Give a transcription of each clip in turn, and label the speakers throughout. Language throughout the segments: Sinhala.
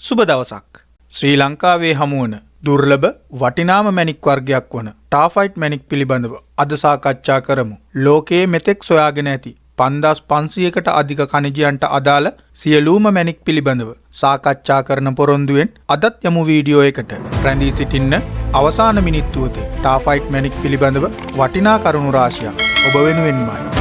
Speaker 1: සුබ දවසක්. ශ්‍රී ලංකාවේ හමුවන දුර්ලභ වටිනාම මැණික් වර්ගයක් වන ටාෆයිට් මැණික් පිළිබඳව අද සාකච්ඡා කරමු. ලෝකයේ මෙතෙක් සොයාගෙන ඇති 5500කට අධික ඛනිජයන්ට අදාළ සියලුම මැණික් පිළිබඳව සාකච්ඡා කරන පොරොන්දුවෙන් අදත් යමු වීඩියෝ එකට. රැඳී සිටින්න අවසාන මිනිත්තුවතේ ටාෆයිට් මැණික් පිළිබඳව වටිනා කරුණු රාශියක් ඔබ වෙනුවෙන්මයි.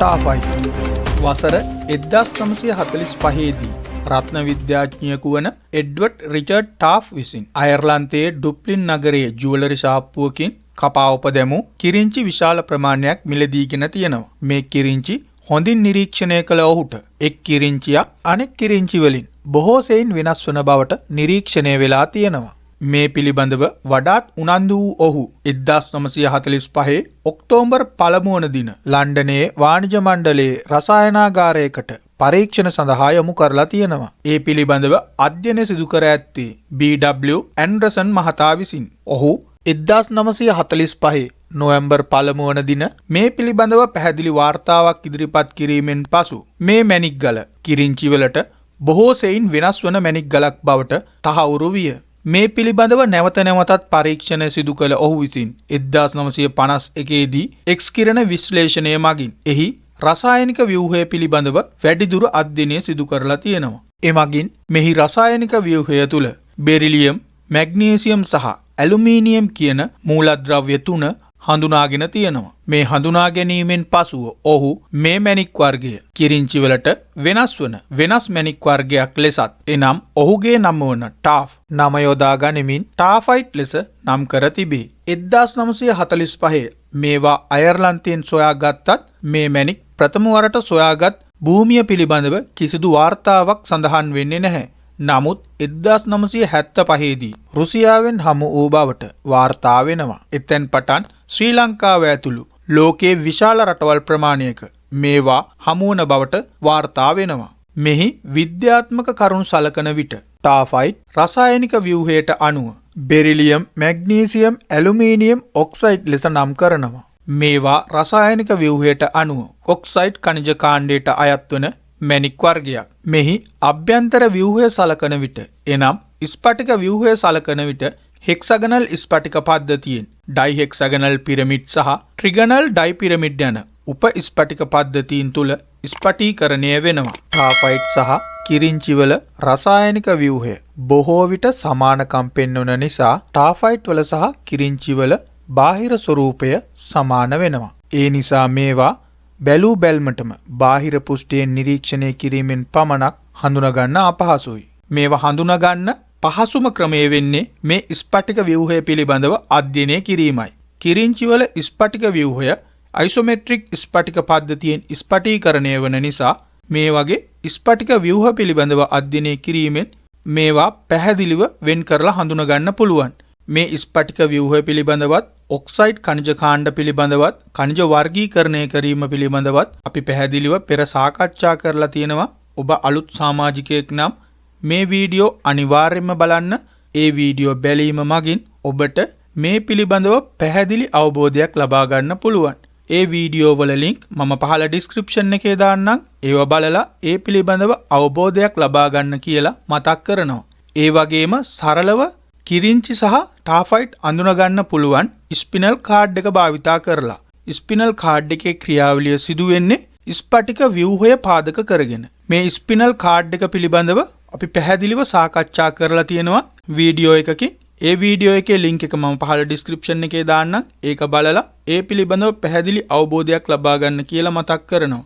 Speaker 1: ටාෆයිට් වසර 1945 දී රත්න විද්‍යාඥයෙකු වන එඩ්වඩ් රිචඩ් ටාෆ් විසින් අයර්ලන්තයේ ඩුප්ලින් නගරයේ ජුවලරි ශාප්පුවකින් කපා උපදැමූ කිරිංචි විශාල ප්‍රමාණයක් මිලදීගෙන තියෙනවා. මේ කිරිංචි හොඳින් නිරීක්ෂණය කළ ඔහුට එක් කිරිංචියක් අනෙක් කිරිංචි වලින් බොහෝ සෙයින් වෙනස් වන බවට නිරීක්ෂණය වෙලා තියෙනවා. මේ පිළිබඳව වඩාත් උනන්දු වූ ඔහු 1945 ඔක්තෝබර් 1 වන දින ලන්ඩනයේ වාණිජ මණ්ඩලයේ රසායනාගාරයකට පරීක්ෂණ සඳහා යොමු කරලා තියෙනවා. ඒ පිළිබඳව අධ්‍යයනය සිදු කර ඇත්තේ B.W. ඇන්ඩර්සන් මහතා විසින්. ඔහු 1945 නොවැම්බර් 1 වන දින මේ පිළිබඳව පැහැදිලි වාර්තාවක් ඉදිරිපත් කිරීමෙන් පසු මේ මැණික් ගල කිරිංචි වලට බොහෝ සෙයින් වෙනස් වන මැණික් ගලක් බවට තහවුරු විය. මේ පිළිබඳව නැවත නැවතත් පරීක්ෂණ සිදු කළ ඔහු විසින් 1951 දී එක්ස් කිරණ විශ්ලේෂණය මගින් එහි රසායනික ව්‍යුහය පිළිබඳව වැඩිදුර අධ්‍යයනය සිදු කරලා තියෙනවා. එමගින් මෙහි රසායනික ව්‍යුහය තුල බෙරිලියම්, මැග්නීසියම් සහ ඇලුමිනියම් කියන මූලද්‍රව්‍ය තුන හඳුනාගෙන තියෙනවා. මේ හඳුනා ගැනීමෙන් පසුව ඔහු මේ මැණික් වර්ගය කිරිංචි වලට වෙනස් වන වෙනස් මැණික් වර්ගයක් ලෙසත් එනම් ඔහුගේ නම වන ටාෆ් නම යොදා ගනිමින් ටාෆයිට් ලෙස නම් කර තිබේ. 1945 මේවා අයර්ලන්තයෙන් සොයාගත්තත් මේ මැණික් ප්‍රථම වරට සොයාගත් භූමිය පිළිබඳව කිසිදු වාර්තාවක් සඳහන් වෙන්නේ නැහැ. නමුත් 1975 දී රුසියාවෙන් හමු වූ බවට වාර්තා වෙනවා. එතෙන් පටන් ශ්‍රී ලංකාව ඇතුළු ලෝකයේ විශාල රටවල් ප්‍රමාණයක මේවා හමුවන බවට වාර්තා වෙනවා. මෙහි විද්‍යාත්මක කරුණු සලකන විට ටාෆයිට් රසායනික ව්‍යුහයට අනුව බෙරිලියම්, මැග්නීසියම්, ඇලුමිනියම් ඔක්සයිඩ් ලෙස නම් කරනවා. මේවා රසායනික ව්‍යුහයට අනුව ඔක්සයිඩ් ඛනිජ කාණ්ඩයට අයත් වන මැණික් වර්ගයක්. මෙහි අභ්‍යන්තර ව්‍යුහය සලකන විට එනම් ස්පටික ව්‍යුහය සලකන විට හෙක්සගනල් ස්පටික පද්ධතියෙන් ඩයිහෙක්සගනල් පිරමිඩ් සහ ට්‍රිගනල් ඩයි පිරමිඩ් යන උප ස්පටික පද්ධතීන් තුල ස්පටීකරණය වෙනවා. ටාෆයිට් සහ කිරිංචිවල රසායනික ව්‍යුහය බොහෝ විට සමානකම් පෙන්වන නිසා ටාෆයිට් වල සහ කිරිංචිවල බාහිර ස්වරූපය සමාන වෙනවා. ඒ නිසා මේවා බැලූ බැල්මටම බාහිර පුෂ්ඨයෙන් නිරීක්ෂණය කිරීමෙන් පමණක් හඳුනගන්න අපහසුයි. මේවා හඳුනගන්න පහසුම ක්‍රමය වෙන්නේ මේ ස්පටික ව්‍යුහය පිළිබඳව අධ්‍යයනය කිරීමයි. කිරිංචිවල ස්පටික ව්‍යුහය අයිසොමෙට්‍රික් ස්පටික පද්ධතියෙන් ස්පටීකරණය වන නිසා මේ වගේ ස්පටික ව්‍යුහ පිළිබඳව අධ්‍යයනය කිරීමෙන් මේවා පැහැදිලිව වෙන් කරලා හඳුනගන්න පුළුවන්. මේ ස්පටික ව්‍යුහය පිළිබඳවත් ඔක්සයිඩ් ඛනිජ කාණ්ඩ පිළිබඳවත් ඛනිජ වර්ගීකරණය කිරීම පිළිබඳවත් අපි පැහැදිලිව පෙර සාකච්ඡා කරලා තියෙනවා. ඔබ අලුත් සමාජිකයෙක් නම් මේ වීඩියෝ අනිවාර්යයෙන්ම බලන්න. ඒ වීඩියෝ බැලීම මගින් ඔබට මේ පිළිබඳව පැහැදිලි අවබෝධයක් ලබා ගන්න පුළුවන්. ඒ වීඩියෝ වල ලින්ක් මම පහළ ඩිස්ක්‍රිප්ෂන් එකේ දාන්නම්. ඒව බලලා ඒ පිළිබඳව අවබෝධයක් ලබා ගන්න කියලා මතක් කරනවා. ඒ වගේම සරලව කිරිංචි සහ ටාෆයිට් අඳුනගන්න පුළුවන් ස්පිනල් කාඩ් එක භාවිතා කරලා. ස්පිනල් කාඩ් එකේ ක්‍රියාවලිය සිදු වෙන්නේ ස්පටික ව්‍යුහය පාදක කරගෙන. මේ ස්පිනල් කාඩ් එක පිළිබඳව අපි පැහැදිලිව සාකච්ඡා කරලා තියෙනවා වීඩියෝ එකකින්. ඒ වීඩියෝ එකේ ලින්ක් එක මම පහළ ඩිස්ක්‍රිප්ෂන් එකේ දාන්නම්. ඒක බලලා ඒ පිළිබඳව පැහැදිලි අවබෝධයක් ලබා ගන්න කියලා මතක් කරනවා.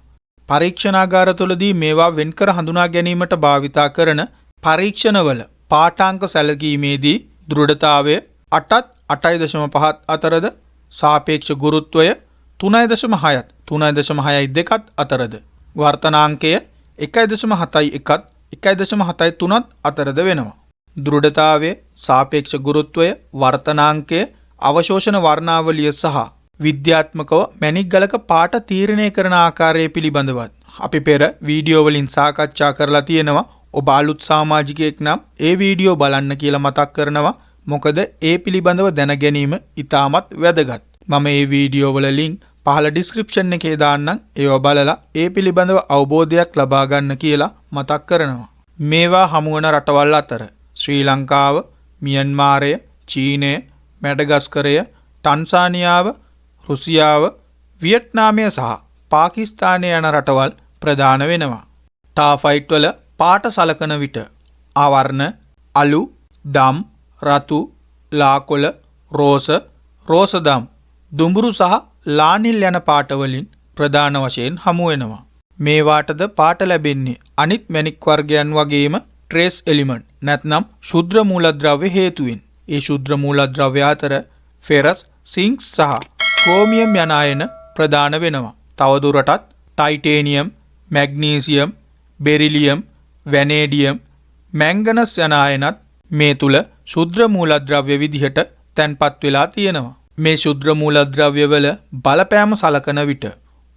Speaker 1: පරීක්ෂණාගාර තුළදී මේවා වෙන්කර හඳුනා ගැනීමට භාවිතා කරන පරීක්ෂණවල පාඨාංක සැලකීමේදී දෘಢතාවය 8ත් 8.5 අතරද සාපේක්ෂ ගුරුත්වය 3.6ත් 3.62ත් අතරද වර්තනාංකය 1.71ත් 1.73ත් අතරද වෙනවා. දෘಢතාවය, සාපේක්ෂ ගුරුත්වය, වර්තනාංකය, අවශෝෂණ වර්ණාවලිය සහ විද්‍යාත්මකව මැණික් ගලක පාට තීරණය කරන ආකාරය පිළිබඳවත් අපි පෙර වීඩියෝ වලින් සාකච්ඡා කරලා තියෙනවා. ඔබ අලුත් සමාජිකයෙක් නම් ඒ වීඩියෝ බලන්න කියලා මතක් කරනවා. මොකද ඒ පිළිබඳව දැන ගැනීම ඉතාමත් වැදගත්. මම මේ වීඩියෝ වල ලින්ක් පහළ ඩිස්ක්‍රිප්ෂන් එකේ දාන්නම්. ඒව බලලා ඒ පිළිබඳව අවබෝධයක් ලබා ගන්න කියලා මතක් කරනවා. මේවා හමුවන රටවල් අතර ශ්‍රී ලංකාව, මියන්මාරය, චීනය, මැඩගස්කරය, ටන්සානියාව, රුසියාව, වියට්නාමය සහ පාකිස්තානය යන රටවල් ප්‍රධාන වෙනවා. ටාෆයිට් වල පාට සලකන විට ආවර්ණ අලු, දම්, රතු, ලාකොළ, රෝස, රෝසදම්, දුඹුරු සහ ලානිල් යන පාට වලින් ප්‍රධාන වශයෙන් හමු වෙනවා. මේවාටද පාට ලැබෙන්නේ අනිත් මැණික් වර්ගයන් වගේම ට්‍රේස් එලිමන්ට් නැත්නම් ශුද්‍ර මූලද්‍රව්‍ය හේතුවෙන්. ඒ ශුද්‍ර මූලද්‍රව්‍ය අතර ෆෙරස්, සින්ක් සහ ක්‍රෝමියම් යන අයන ප්‍රධාන වෙනවා. තවදුරටත් ටයිටේනියම්, මැග්නීසියම්, බෙරිලියම්, වැනේඩියම්, මැංගනස් යන අයනත් මේ තුල ශුද්‍ර මූලද්‍රව්‍ය විදිහට තැන්පත් වෙලා තියෙනවා. මේ ශුද්‍ර මූලද්‍රව්‍ය වල බලපෑම සලකන විට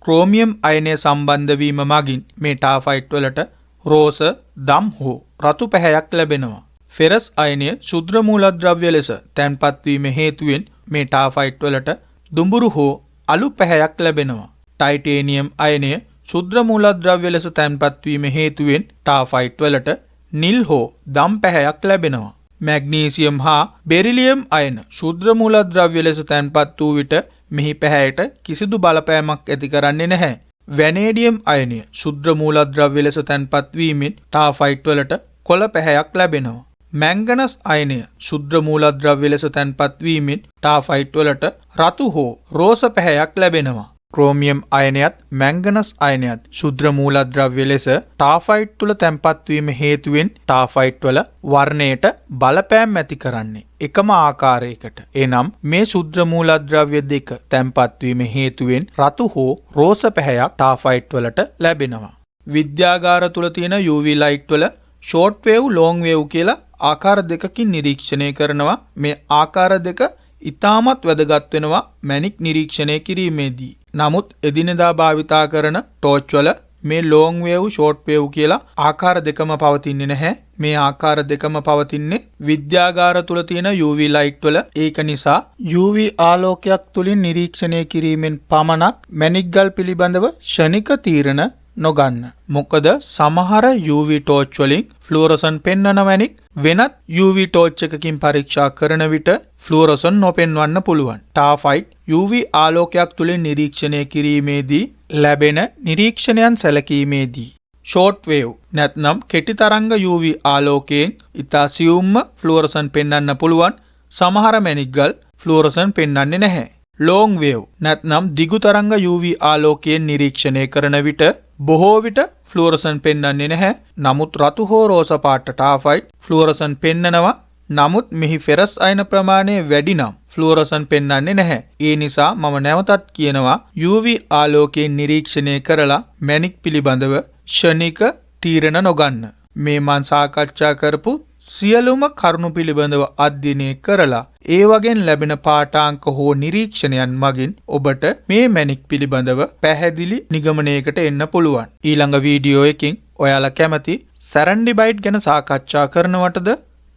Speaker 1: ක්‍රෝමියම් අයනය සම්බන්ධ වීම මගින් මේ ටාෆයිට් වලට රෝස, දම් හෝ රතු පැහැයක් ලැබෙනවා. ෆෙරස් අයනය ශුද්‍ර මූලද්‍රව්‍ය ලෙස තැන්පත් වීම හේතුවෙන් මේ ටාෆයිට් වලට දුඹුරු හෝ අලු පැහැයක් ලැබෙනවා. ටයිටේනියම් අයනය ශුද්‍ර මූලද්‍රව්‍ය ලෙස තැන්පත් වීම හේතුවෙන් ටාෆයිට් වලට නිල් හෝ දම් පැහැයක් ලැබෙනවා. මැග්නීසියම් හා බෙරිලියම් අයන ශුද්‍ර මූලද්‍රව්‍ය ලෙස තැන්පත් වූ විට මෙහි පැහැයට කිසිදු බලපෑමක් ඇති කරන්නේ නැහැ. වැනේඩියම් අයනය ශුද්‍ර මූලද්‍රව්‍ය ලෙස තැන්පත් වීමෙන් ටාෆයිට් වලට කොළ පැහැයක් ලැබෙනවා. මැංගනස් අයනය ශුද්‍ර මූලද්‍රව්‍ය ලෙස තැන්පත් වීමෙන් ටාෆයිට් වලට රතු හෝ රෝස පැහැයක් ලැබෙනවා. ක්‍රෝමියම් අයනයත් මැංගනස් අයනයත් ශුද්‍ර මූලද්‍රව්‍ය ලෙස ටාෆයිට් තුල තැන්පත් වීම හේතුවෙන් ටාෆයිට් වල වර්ණයට බලපෑම් ඇති කරන්නේ එකම ආකාරයකට. එනම් මේ ශුද්‍ර මූලද්‍රව්‍ය දෙක තැන්පත් වීම හේතුවෙන් රතු හෝ රෝස පැහැයක් ටාෆයිට් වලට ලැබෙනවා. විද්‍යාගාර තුල තියෙන UV ලයිට් වල ෂෝට් වේව්, ලොන්ග් වේව් කියලා ආකාර දෙකකින් නිරීක්ෂණය කරනවා. මේ ආකාර දෙක ඉතාමත් වැදගත් වෙනවා මැණික් නිරීක්ෂණය කිරීමේදී. නමුත් එදිනෙදා භාවිතා කරන ටෝච් වල මේ ලොන්ග් වේව්, ෂෝට් වේව් කියලා ආකාර දෙකම පවතින්නේ නැහැ. මේ ආකාර දෙකම පවතින්නේ විද්‍යාගාර තුල තියෙන UV ලයිට් වල. ඒක නිසා UV ආලෝකයක් තුලින් නිරීක්ෂණය කිරීමෙන් පමණක් මැණික් ගල් පිළිබඳව ෂණික තීරණ නොගන්න. මොකද සමහර UV ටෝච් වලින් ෆ්ලුවරසන් පෙන්වන මැණික් වෙනත් UV ටෝච් එකකින් පරීක්ෂා කරන විට ෆ්ලුවරසන් නොපෙන්වන්න පුළුවන්. ටාෆයිට් UV ආලෝකයක් තුලින් නිරීක්ෂණය කිරීමේදී ලැබෙන නිරීක්ෂණයන් සැලකීමේදී ෂෝට් වේව් නැත්නම් කෙටි තරංග UV ආලෝකයෙන් ඉතා සියුම්ම ෆ්ලුවරසන් පෙන්වන්න පුළුවන්. සමහර මැණික් ගල් ෆ්ලුවරසන් පෙන්වන්නේ නැහැ. ලොන්ග් වේව් නැත්නම් දිගු තරංග UV ආලෝකයෙන් නිරීක්ෂණය කරන විට බොහෝ විට ෆ්ලුවරසන් පෙන්වන්නේ නැහැ. නමුත් රතු හෝ රෝස පාට ටාෆයිට් ෆ්ලුවරසන් පෙන්නනවා. නමුත් මෙහි ෆෙරස් අයන ප්‍රමාණය වැඩි නම් ෆ්ලුවරසන් පෙන්වන්නේ නැහැ. ඒ නිසා මම නැවතත් කියනවා UV ආලෝකයෙන් නිරීක්ෂණය කරලා මැණික් පිළිබඳව ෂණික තීරණ නොගන්න. මේ මන් සාකච්ඡා කරපු සියලුම කරුණු පිළිබඳව අධ්‍යයනය කරලා ඒ වගෙන් ලැබෙන පාඨාංක හෝ නිරීක්ෂණයන් මගින් ඔබට මේ මැණික් පිළිබඳව පැහැදිලි නිගමනයකට එන්න පුළුවන්. ඊළඟ වීඩියෝ එකකින් ඔයාලා කැමති සැරන්ඩිබයිට් ගැන සාකච්ඡා කරනවටද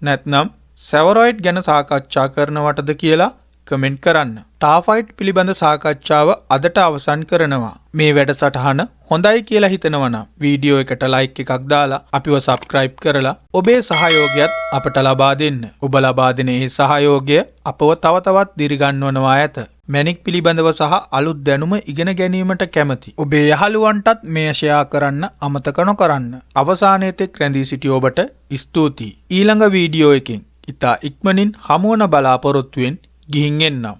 Speaker 1: නැත්නම් සෙවරොයිඩ් ගැන සාකච්ඡා කරනවටද කියලා කමෙන්ට් කරන්න. ටාෆයිට් පිළිබඳ සාකච්ඡාව අදට අවසන් කරනවා. මේ වැඩසටහන හොඳයි කියලා හිතනවා නම් වීඩියෝ එකට ලයික් එකක් දාලා අපිව සබ්ස්ක්‍රයිබ් කරලා ඔබේ සහයෝගයත් අපට ලබා දෙන්න. ඔබ ලබා දෙන මේ සහයෝගය අපව තව තවත් දිරිගන්වනවා ඇත. මැණික් පිළිබඳව සහ අලුත් දැනුම ඉගෙන ගැනීමට කැමති ඔබේ යහළුවන්ටත් මේ ෂෙයා කරන්න අමතක නොකරන්න. අවසානයේ තෙක් රැඳී සිටි ඔබට ස්තුතියි. ඊළඟ වීඩියෝ එකෙන් ඉතා ඉක්මනින් හමුවන බලාපොරොත්තුවෙන් ගිහින් එන්නම්.